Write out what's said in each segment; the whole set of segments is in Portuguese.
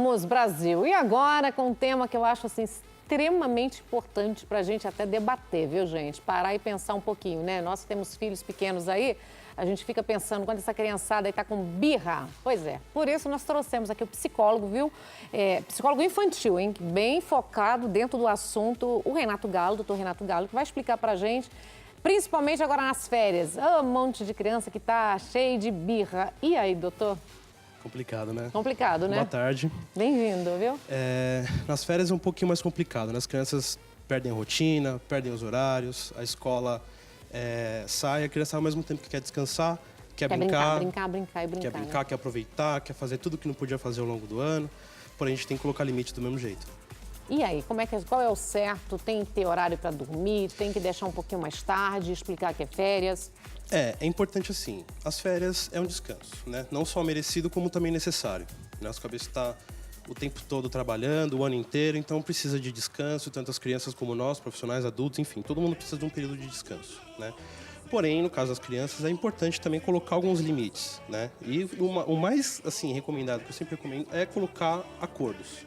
Voltamos, Brasil. E agora com um tema que eu acho assim, extremamente importante para a gente até debater, viu, gente? Parar e pensar um pouquinho, né? Nós temos filhos pequenos aí, a gente fica pensando, quando essa criançada aí tá com birra. Pois é, por isso nós trouxemos aqui o psicólogo, viu? Psicólogo infantil, hein? Bem focado dentro do assunto, o Renato Galo, doutor Renato Galo, que vai explicar pra gente, principalmente agora nas férias. Um monte de criança que tá cheio de birra. E aí, doutor? Complicado, né? Complicado, né? Boa tarde. Bem-vindo, viu? Nas férias é um pouquinho mais complicado, né? As crianças perdem a rotina, perdem os horários, a escola sai, a criança ao mesmo tempo que quer descansar, quer brincar, quer brincar, quer aproveitar, quer fazer tudo que não podia fazer ao longo do ano, porém a gente tem que colocar limite do mesmo jeito. E aí, qual é o certo? Tem que ter horário para dormir, tem que deixar um pouquinho mais tarde, explicar que é férias? É importante assim, as férias é um descanso, né? Não só merecido, como também necessário. Nossa cabeça está o tempo todo trabalhando, o ano inteiro, então precisa de descanso, tanto as crianças como nós, profissionais, adultos, enfim, todo mundo precisa de um período de descanso, né? Porém, no caso das crianças, é importante também colocar alguns limites, né? E o mais, assim, recomendado, que eu sempre recomendo, é colocar acordos,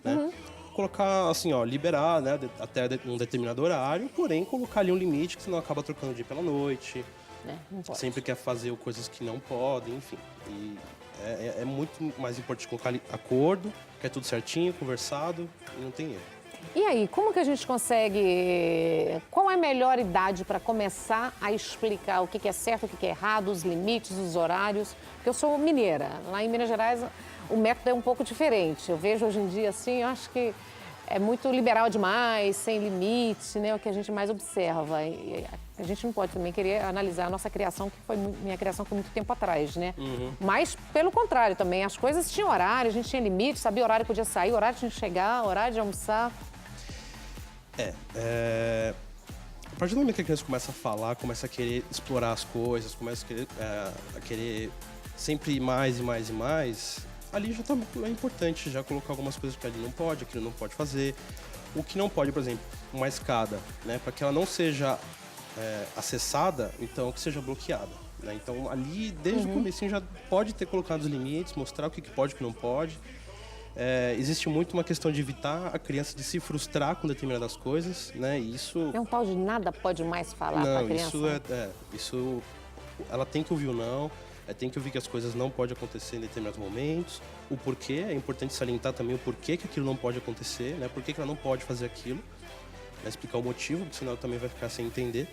né? Colocar, assim, ó, liberar, né, até um determinado horário, porém colocar ali um limite, que senão acaba trocando o dia pela noite, Não pode. sempre quer fazer coisas que não podem, enfim. E é muito mais importante colocar ali acordo, que é tudo certinho, conversado, e não tem erro. E aí, como que a gente consegue... Qual é a melhor idade para começar a explicar o que é certo, o que é errado, os limites, os horários? Porque eu sou mineira. Lá em Minas Gerais, o método é um pouco diferente. Eu vejo hoje em dia, assim, eu acho que é muito liberal demais, sem limite, né? O que a gente mais observa. E a gente não pode também querer analisar a nossa criação, que foi minha criação foi muito tempo atrás, né? Mas, pelo contrário também, as coisas tinham horário, a gente tinha limite, sabia o horário que podia sair, o horário que tinha que chegar, o horário de almoçar. A partir do momento que a criança começa a falar, começa a querer explorar as coisas, começa a querer sempre mais e mais e mais, ali já é importante já colocar algumas coisas que ali não pode, aquilo não pode fazer. O que não pode, por exemplo, uma escada, né, para que ela não seja acessada, então que seja bloqueada, né? Então ali, desde o comecinho, já pode ter colocado os limites, mostrar o que pode e o que não pode. Existe muito uma questão de evitar a criança de se frustrar com determinadas coisas, né? E isso... É um tal de nada pode mais falar para a criança. Isso ela tem que ouvir o não, tem que ouvir que as coisas não podem acontecer em determinados momentos, o porquê, é importante salientar também o porquê que aquilo não pode acontecer, né? Por que ela não pode fazer aquilo, né? Explicar o motivo, porque senão ela também vai ficar sem entender,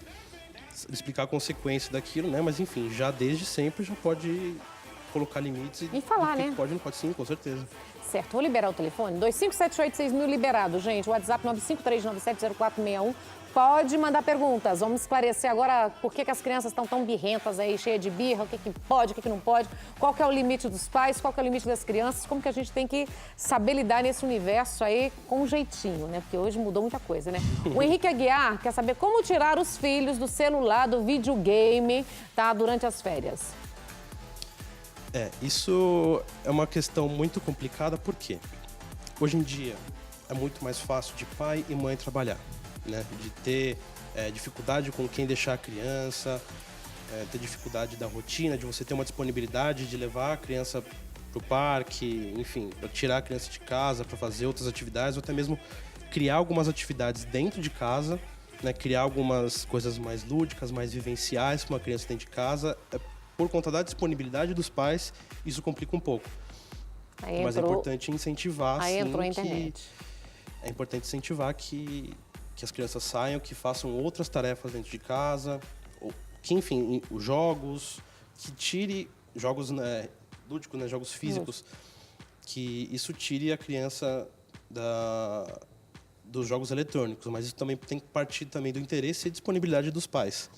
explicar a consequência daquilo, né? Mas enfim, já desde sempre já pode colocar limites E falar, né? Pode, não pode, sim, com certeza. Certo, vou liberar o telefone. 25786000 liberado, gente. WhatsApp 953970461. Pode mandar perguntas. Vamos esclarecer agora por que as crianças estão tão birrentas aí, cheias de birra, o que pode, o que não pode, qual que é o limite dos pais, qual que é o limite das crianças, como que a gente tem que saber lidar nesse universo aí com um jeitinho, né? Porque hoje mudou muita coisa, né? O Henrique Aguiar quer saber como tirar os filhos do celular, do videogame, tá? Durante as férias. Isso é uma questão muito complicada, porque hoje em dia é muito mais fácil de pai e mãe trabalhar, né? De ter dificuldade com quem deixar a criança, ter dificuldade da rotina, de você ter uma disponibilidade de levar a criança para o parque, enfim, para tirar a criança de casa, para fazer outras atividades, ou até mesmo criar algumas atividades dentro de casa, né? Criar algumas coisas mais lúdicas, mais vivenciais para uma criança dentro de casa. Por conta da disponibilidade dos pais, isso complica um pouco. Mas é importante incentivar, Aí entrou a internet. É importante incentivar que as crianças saiam, que façam outras tarefas dentro de casa, que, enfim, os jogos, que tire jogos, né, lúdicos, né, jogos físicos, que isso tire a criança dos jogos eletrônicos, mas isso também tem que partir também do interesse e disponibilidade dos pais.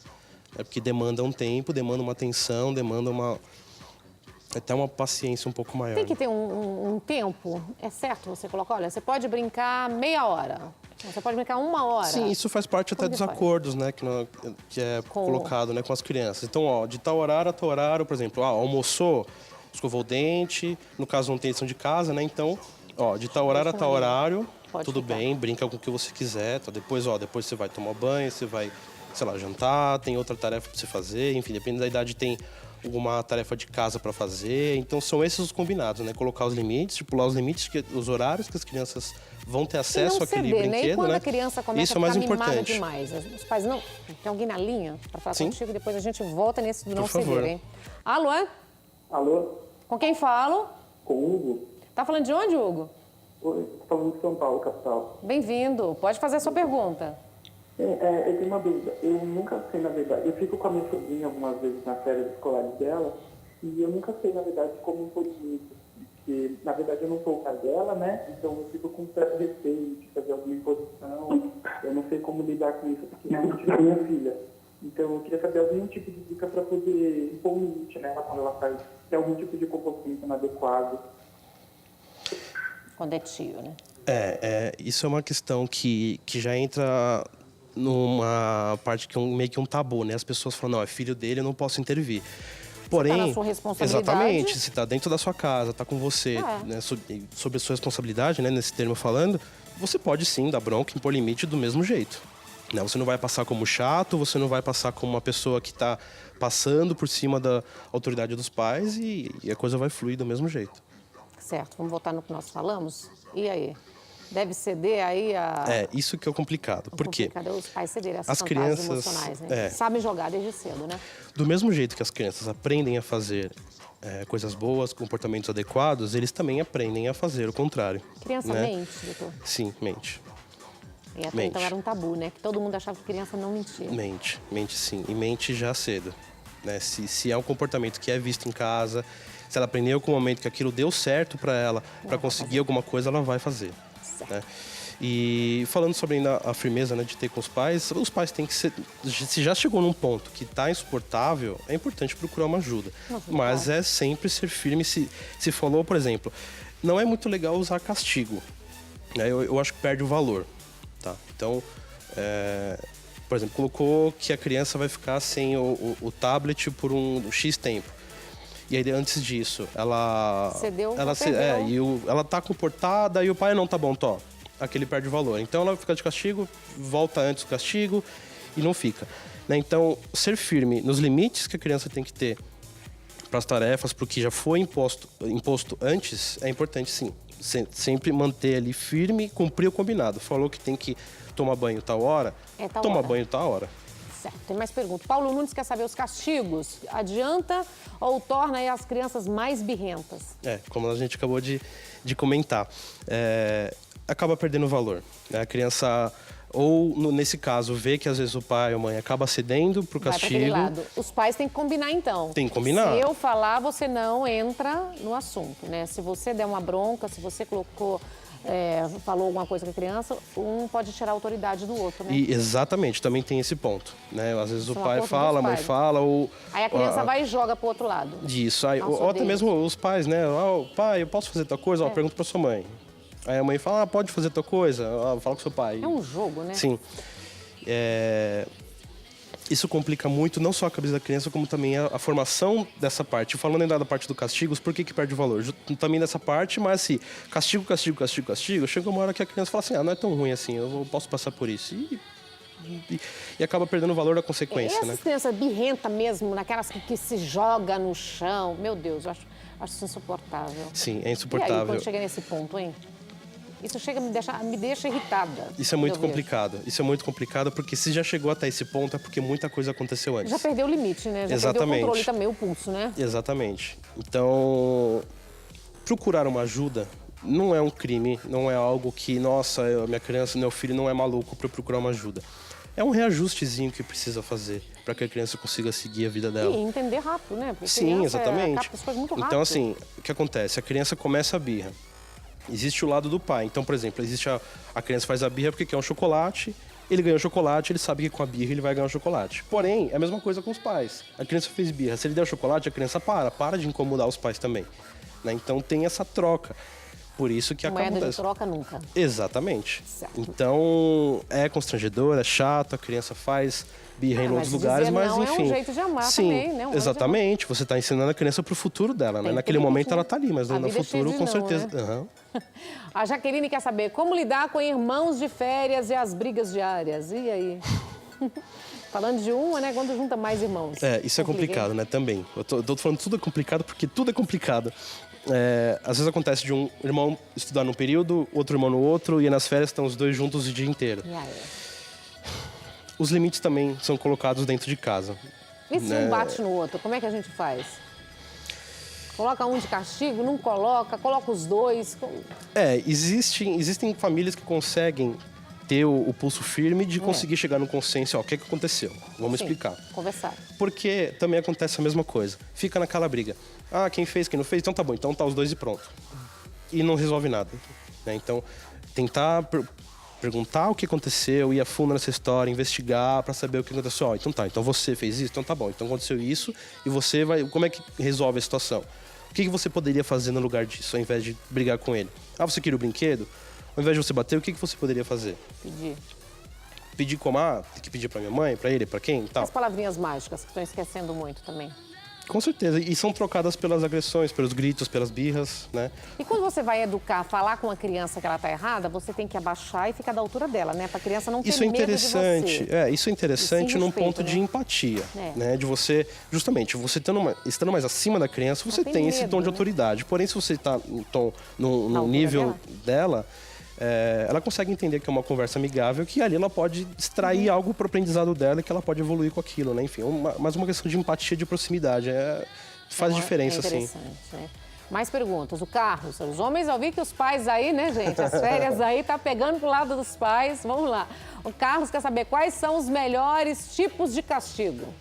Porque demanda um tempo, demanda uma atenção, demanda até uma paciência um pouco maior. Tem que ter um tempo, é certo você colocar, olha, você pode brincar meia hora, você pode brincar uma hora. Sim, isso faz parte até dos acordos, né, que é colocado, né, com as crianças. Então, ó, de tal horário a tal horário, por exemplo, almoçou, escovou o dente, no caso não tem lição de casa, né, então, ó, de tal horário a tal horário, tudo bem, brinca com o que você quiser, tá? Depois você vai tomar banho, você vai, sei lá, jantar, tem outra tarefa para você fazer, enfim, depende da idade, tem alguma tarefa de casa para fazer. Então são esses os combinados, né? Colocar os limites, estipular os limites, os horários que as crianças vão ter acesso àquele ceder, né? brinquedo, E quando né? a criança começa Isso é a mais ficar mimada importante. demais? Os pais não... Tem alguém na linha para falar Sim. contigo? Depois a gente volta nesse do não Por favor. ceder, hein? Alô? Alô? Com quem falo? Com o Hugo? Tá falando de onde, Hugo? Oi, tô falando de São Paulo, capital. Bem-vindo. Pode fazer a sua pergunta. Eu tenho uma dúvida. Eu nunca sei, na verdade, eu fico com a minha sobrinha algumas vezes nas férias escolares dela e eu nunca sei, na verdade, como impor isso. Porque, na verdade, eu não sou o pai dela, né? Então eu fico com um certo receio de fazer alguma imposição. Eu não sei como lidar com isso, porque realmente é minha filha. Então eu queria saber algum tipo de dica para poder impor um limite nela quando ela faz algum tipo de comportamento inadequado. Quando é tio, né? Isso é uma questão que já entra numa parte que é meio que um tabu, né? As pessoas falam, não, é filho dele, eu não posso intervir. Porém, na sua responsabilidade. exatamente, se está dentro da sua casa, está com você, né, sobre a sua responsabilidade, né, nesse termo falando, você pode sim dar bronca, impor limite do mesmo jeito. Né? Você não vai passar como chato, você não vai passar como uma pessoa que está passando por cima da autoridade dos pais e a coisa vai fluir do mesmo jeito. Certo, vamos voltar no que nós falamos? E aí? Deve ceder aí a... Isso que é o complicado. Por quê? Complicado é os pais cederem essas As fantasias crianças, emocionais, né? Sabem jogar desde cedo, né? Do mesmo jeito que as crianças aprendem a fazer coisas boas, comportamentos adequados, eles também aprendem a fazer o contrário. Criança né? mente, doutor? Sim, mente. E até Mente. então era um tabu, né? Que todo mundo achava que criança não mentia. Mente sim. E mente já cedo. Né? Se é um comportamento que é visto em casa, se ela aprendeu com o momento que aquilo deu certo para ela, para conseguir alguma coisa, ela vai fazer. Né? E falando sobre ainda a firmeza, né, de ter com os pais têm que ser... Se já chegou num ponto que está insuportável, é importante procurar uma ajuda. Mas é sempre ser firme. Se falou, por exemplo, não é muito legal usar castigo. Né? Eu acho que perde o valor. Tá? Então, por exemplo, colocou que a criança vai ficar sem o tablet por um X tempo. E aí, antes disso, ela... Cedeu, ela tá comportada e o pai não tá bom, tó. Aquele perde o valor. Então, ela fica de castigo, volta antes do castigo e não fica. Né? Então, ser firme nos limites que a criança tem que ter para as tarefas, para o que já foi imposto antes, é importante, sim. Sempre manter ali firme, cumprir o combinado. Falou que tem que tomar banho tal hora, toma banho tal hora. Certo, tem mais perguntas. Paulo Nunes quer saber os castigos. Adianta ou torna aí as crianças mais birrentas? Como a gente acabou de comentar. Acaba perdendo valor. Né? A criança, ou nesse caso, vê que às vezes o pai ou a mãe acaba cedendo pro castigo. Vai pra aquele lado. Os pais têm que combinar, então. Tem que combinar. Se eu falar, você não entra no assunto, né? Se você der uma bronca, se você falou alguma coisa com a criança, um pode tirar a autoridade do outro, né? E exatamente, também tem esse ponto. Né? Às vezes São o pai acordos fala, a dos mãe pais. fala, ou... Aí a criança vai e joga pro outro lado. Isso, ou até mesmo os pais, né? Pai, eu posso fazer tal coisa? Pergunta pra sua mãe. Aí a mãe fala, pode fazer tal coisa? Fala com seu pai. É um jogo, né? Sim. Isso complica muito, não só a cabeça da criança, como também a formação dessa parte. Falando ainda da parte do castigos, por que perde o valor? Também nessa parte, mas assim, castigo, chega uma hora que a criança fala assim, não é tão ruim assim, eu posso passar por isso. E acaba perdendo o valor da consequência, né? Essas crianças birrentas mesmo, naquelas que se joga no chão, meu Deus, eu acho isso insuportável. Sim, é E insuportável. aí, quando chega nesse ponto, hein? Isso me deixa irritada. Isso é muito complicado. Isso é muito complicado porque se já chegou até esse ponto é porque muita coisa aconteceu antes. Já perdeu o limite, né? Já Exatamente. perdeu o controle também, o pulso, né? Exatamente. Então, procurar uma ajuda não é um crime, não é algo que, nossa, minha criança, meu filho não é maluco para procurar uma ajuda. É um reajustezinho que precisa fazer para que a criança consiga seguir a vida dela. E entender rápido, né? Porque Sim, exatamente. capta as coisas muito rápido. Então, assim, o que acontece? A criança começa a birra. Existe o lado do pai. Então, por exemplo, existe a criança faz a birra porque quer um chocolate, ele ganhou chocolate, ele sabe que com a birra ele vai ganhar um chocolate. Porém, é a mesma coisa com os pais. A criança fez birra, se ele der o chocolate, a criança para de incomodar os pais também. Né? Então, tem essa troca. Por isso que acaba... Moeda de troca nunca. Exatamente. Certo. Então, é constrangedor, é chato, a criança faz birra em outros lugares, mas não enfim. é um jeito de amar sim, também, né? Exatamente. Você está ensinando a criança para o futuro dela, né? Naquele momento ela está ali, mas no futuro, com certeza. Né? A Jaqueline quer saber como lidar com irmãos de férias e as brigas diárias. E aí? Falando de uma, né? Quando junta mais irmãos. Isso é complicado, né? Também. Eu tô falando tudo é complicado porque tudo é complicado. Às vezes acontece de um irmão estudar num período, outro irmão no outro, e nas férias estão os dois juntos o dia inteiro. E aí? Os limites também são colocados dentro de casa. E se um bate no outro, como é que a gente faz? Coloca um de castigo, não coloca os dois. Existem famílias que conseguem ter o pulso firme de conseguir chegar no consenso. Ó, o que aconteceu? Vamos explicar. Conversar. Porque também acontece a mesma coisa. Fica naquela briga. Ah, quem fez, quem não fez? Então tá bom, então tá os dois e pronto. E não resolve nada. Né? Então, tentar perguntar o que aconteceu, ir a fundo nessa história, investigar para saber o que aconteceu. Então tá, então você fez isso? Então tá bom, então aconteceu isso e você vai... Como é que resolve a situação? O que você poderia fazer no lugar disso, ao invés de brigar com ele? Ah, você queria o brinquedo? Ao invés de você bater, o que você poderia fazer? Pedir como? Ah, tem que pedir pra minha mãe, pra ele, pra quem? Tal. As palavrinhas mágicas, que estão esquecendo muito também. Com certeza. E são trocadas pelas agressões, pelos gritos, pelas birras, né? E quando você vai educar, falar com a criança que ela tá errada, você tem que abaixar e ficar da altura dela, né? Pra criança não ter Isso é medo interessante. de você. Isso é interessante num respeito, ponto de empatia, né? De você, justamente, você estando mais acima da criança, você tem esse tom de autoridade. Porém, se você tá no nível dela, ela consegue entender que é uma conversa amigável, que ali ela pode extrair algo para o aprendizado dela e que ela pode evoluir com aquilo, né? Enfim, mais uma questão de empatia, de proximidade. Faz diferença, sim. Né? Mais perguntas. O Carlos, os homens, eu vi que os pais aí, né, gente? As férias aí tá pegando pro lado dos pais. Vamos lá. O Carlos quer saber quais são os melhores tipos de castigo.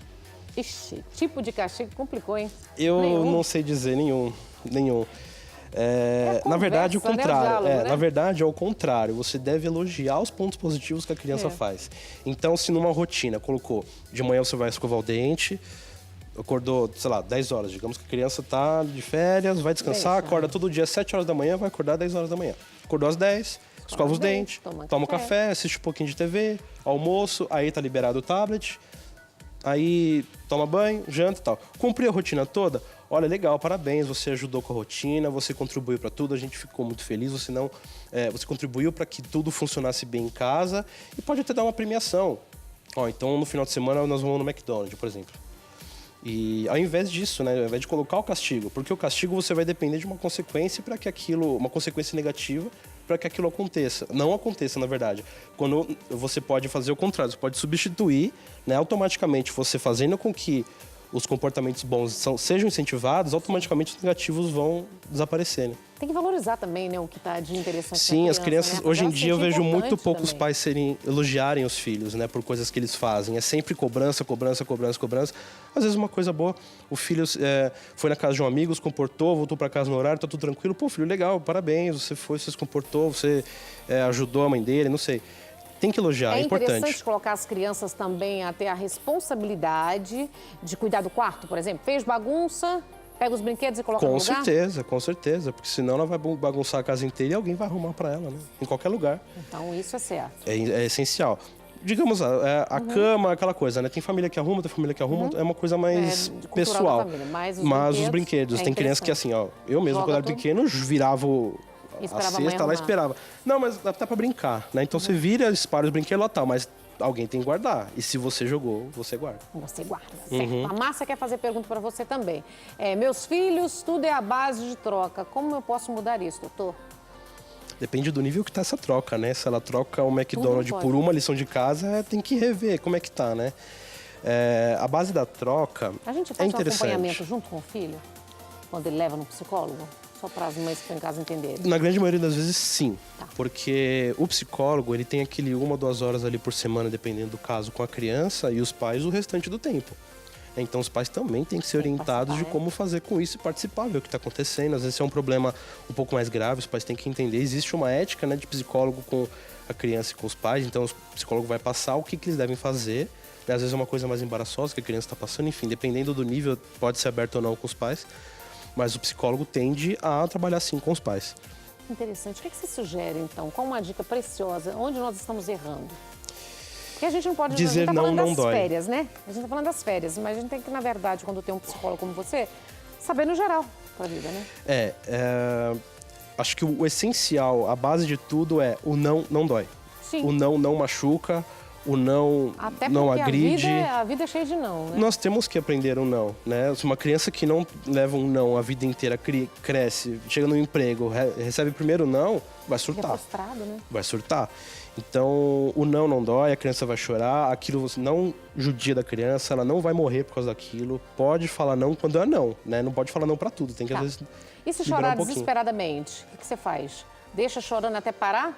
Ixi, tipo de castigo complicou, hein? Eu não sei dizer nenhum. Na verdade, o contrário. Diálogo, né? Na verdade, é o contrário. Você deve elogiar os pontos positivos que a criança faz. Então, se numa rotina colocou, de manhã você vai escovar o dente, acordou, sei lá, 10 horas. Digamos que a criança tá de férias, vai descansar, acorda todo dia às 7 horas da manhã, vai acordar às 10 horas da manhã. Acordou às 10, escova os dentes, toma um café, assiste um pouquinho de TV, almoço, aí tá liberado o tablet, aí toma banho, janta e tal. Cumpriu a rotina toda? Olha, legal, parabéns, você ajudou com a rotina, você contribuiu para tudo, a gente ficou muito feliz, você contribuiu para que tudo funcionasse bem em casa e pode até dar uma premiação. Então no final de semana nós vamos no McDonald's, por exemplo. E ao invés disso, né, ao invés de colocar o castigo, porque o castigo você vai depender de uma consequência para que uma consequência negativa para que aquilo aconteça. Não aconteça, na verdade. Quando você pode fazer o contrário, você pode substituir, né, automaticamente você fazendo com que os comportamentos bons sejam incentivados, automaticamente os negativos vão desaparecer, né? Tem que valorizar também, né, o que está de interessante. Sim, as crianças, né? Hoje em dia eu vejo muito poucos também. pais elogiarem os filhos, né, por coisas que eles fazem. É sempre cobrança. Às vezes uma coisa boa, o filho foi na casa de um amigo, se comportou, voltou para casa no horário, tá tudo tranquilo. Pô, filho, legal, parabéns, você se comportou, você ajudou a mãe dele, não sei. Tem que elogiar, é importante. É interessante colocar as crianças também a ter a responsabilidade de cuidar do quarto, por exemplo. Fez bagunça, pega os brinquedos e coloca no lugar? Com certeza. Porque senão ela vai bagunçar a casa inteira e alguém vai arrumar para ela, né? Em qualquer lugar. Então isso é certo. É essencial. Digamos, a cama, aquela coisa, né? Tem família que arruma, tem família que arruma, é uma coisa mais pessoal. Família, mas os brinquedos, tem criança que assim, ó, eu mesmo quando era pequeno, virava a cesta lá, esperava. Não, mas dá pra brincar, né? Então você vira, espalha os brinquedos lá, tal, mas alguém tem que guardar. E se você jogou, você guarda. Você guarda, certo. A Márcia quer fazer pergunta pra você também. Meus filhos, tudo é a base de troca. Como eu posso mudar isso, doutor? Depende do nível que tá essa troca, né? Se ela troca o McDonald's por uma lição de casa, tem que rever como é que tá, né? A base da troca a gente faz um acompanhamento junto com o filho? Quando ele leva no psicólogo? Só para as mães que estão em casa entenderem. Na grande maioria das vezes, sim. Tá. Porque o psicólogo, ele tem aquele 1 ou 2 horas ali por semana, dependendo do caso, com a criança e os pais o restante do tempo. Então, os pais também têm que ser orientados de como fazer com isso e participar, ver o que está acontecendo. Às vezes é um problema um pouco mais grave, os pais têm que entender. Existe uma ética, né, de psicólogo com a criança e com os pais, então o psicólogo vai passar o que eles devem fazer. Às vezes é uma coisa mais embaraçosa que a criança está passando, enfim, dependendo do nível, pode ser aberto ou não com os pais. Mas o psicólogo tende a trabalhar sim com os pais. Interessante. O que você sugere, então? Qual uma dica preciosa? Onde nós estamos errando? Porque a gente não pode dizer não dói. Férias, né? A gente está falando das férias, mas a gente tem que, na verdade, quando tem um psicólogo como você, saber no geral para a vida, né? Acho que o essencial, a base de tudo é o não dói. Sim. O não machuca, o não Até não porque agride. a vida é cheia de não, né? Nós temos que aprender o não, né? Se uma criança que não leva um não a vida inteira, cresce, chega no emprego, recebe primeiro não, vai Fica surtar. frustrado, né? Vai surtar. Então, o não dói, a criança vai chorar, aquilo não judia da criança, ela não vai morrer por causa daquilo. Pode falar não quando é não, né? Não pode falar não pra tudo, tem que às vezes E se liberar chorar um pouquinho. desesperadamente, o que você faz? Deixa chorando até parar?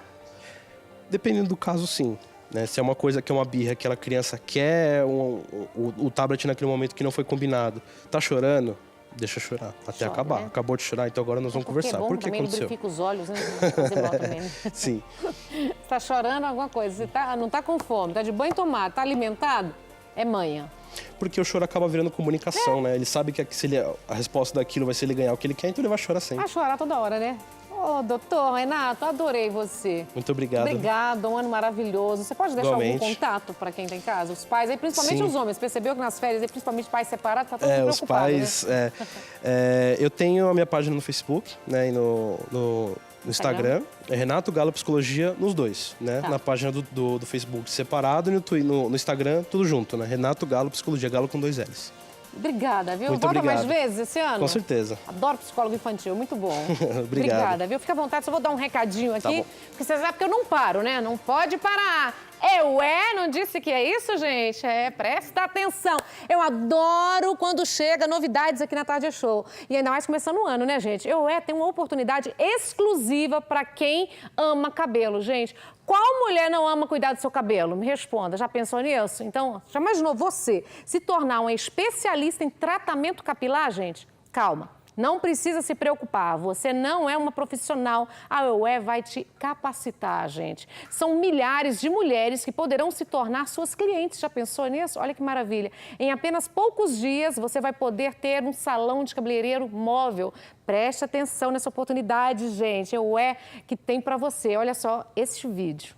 Dependendo do caso, sim. Né? Se é uma coisa que é uma birra, aquela criança quer o tablet naquele momento que não foi combinado, tá chorando, deixa chorar, até Chora, acabar. né? Acabou de chorar, então agora nós vamos conversar. É bom, Por que também aconteceu? lubrifica os olhos, né? Fazer mal também, né? Sim. Você tá chorando alguma coisa, você não tá com fome, tá de banho tomado, tá alimentado, é manha. Porque o choro acaba virando comunicação, né? Ele sabe que se a resposta daquilo vai ser ele ganhar o que ele quer, então ele vai chorar sempre. Vai chorar toda hora, né? Ô, doutor Renato, adorei você. Muito obrigado. Obrigado, um ano maravilhoso. Você pode deixar Igualmente. algum contato para quem tem em casa? Os pais, aí, principalmente Sim. os homens. Percebeu que nas férias, principalmente pais separados, tá todo mundo Os preocupado, pais... né? Eu tenho a minha página no Facebook, né? E no Instagram. É Renato Galo Psicologia nos dois, né? Tá. Na página do Facebook separado e no Instagram tudo junto, né? Renato Galo Psicologia, Galo com 2 L's. Obrigada, viu? Muito Volta mais obrigado. vezes esse ano? Com certeza. Adoro psicólogo infantil, muito bom. Obrigado. Obrigada, viu? Fica à vontade, só vou dar um recadinho aqui, Tá bom. porque você sabe que eu não paro, né? Não pode parar. Não disse que é isso, gente? Presta atenção. Eu adoro quando chega novidades aqui na Tarde Show. E ainda mais começando o ano, né, gente? Tem uma oportunidade exclusiva para quem ama cabelo, gente. Qual mulher não ama cuidar do seu cabelo? Me responda, já pensou nisso? Então, já imaginou você se tornar uma especialista em tratamento capilar, gente? Calma. Não precisa se preocupar, você não é uma profissional. A EUE vai te capacitar, gente. São milhares de mulheres que poderão se tornar suas clientes. Já pensou nisso? Olha que maravilha. Em apenas poucos dias, você vai poder ter um salão de cabeleireiro móvel. Preste atenção nessa oportunidade, gente. A EUE que tem para você. Olha só este vídeo.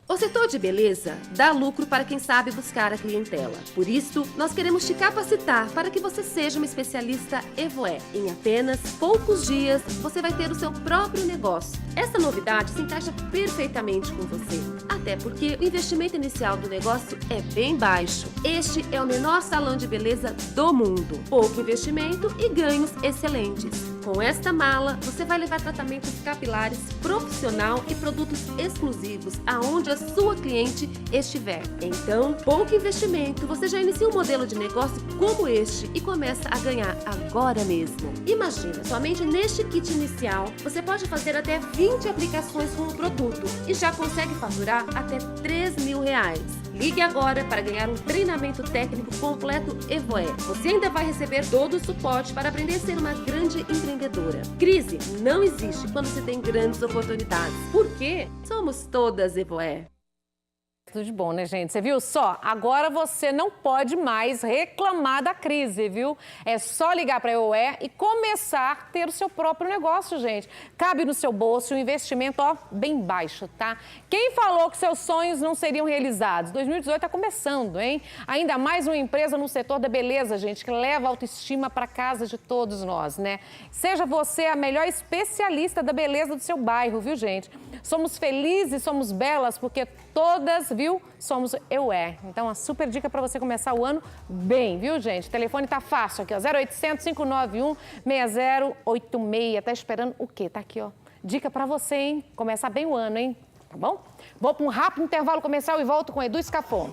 O setor de beleza dá lucro para quem sabe buscar a clientela. Por isso, nós queremos te capacitar para que você seja uma especialista EVOE. Em apenas poucos dias, você vai ter o seu próprio negócio. Essa novidade se encaixa perfeitamente com você, até porque o investimento inicial do negócio é bem baixo. Este é o menor salão de beleza do mundo. Pouco investimento e ganhos excelentes. Com esta mala, você vai levar tratamentos capilares profissional e produtos exclusivos aonde a sua cliente estiver. Então, pouco investimento, você já inicia um modelo de negócio como este e começa a ganhar agora mesmo. Imagina, somente neste kit inicial, você pode fazer até 20 aplicações com o produto e já consegue faturar até R$3.000. Ligue agora para ganhar um treinamento técnico completo EVOE. Você ainda vai receber todo o suporte para aprender a ser uma grande empreendedora. Crise não existe quando se tem grandes oportunidades. Porque somos todas EVOE. Tudo de bom, né, gente? Você viu só? Agora você não pode mais reclamar da crise, viu? É só ligar para a EUE e começar a ter o seu próprio negócio, gente. Cabe no seu bolso um investimento, bem baixo, tá? Quem falou que seus sonhos não seriam realizados? 2018 tá começando, hein? Ainda mais uma empresa no setor da beleza, gente, que leva a autoestima para casa de todos nós, né? Seja você a melhor especialista da beleza do seu bairro, viu, gente? Somos felizes, somos belas, porque todas, viu, somos EUE. Então, uma super dica para você começar o ano bem, viu, gente? O telefone tá fácil aqui, ó, 0800 591 6086. Tá esperando o quê? Tá aqui, ó. Dica para você, hein? Começar bem o ano, hein? Tá bom? Vou para um rápido intervalo comercial e volto com Edu Scafon.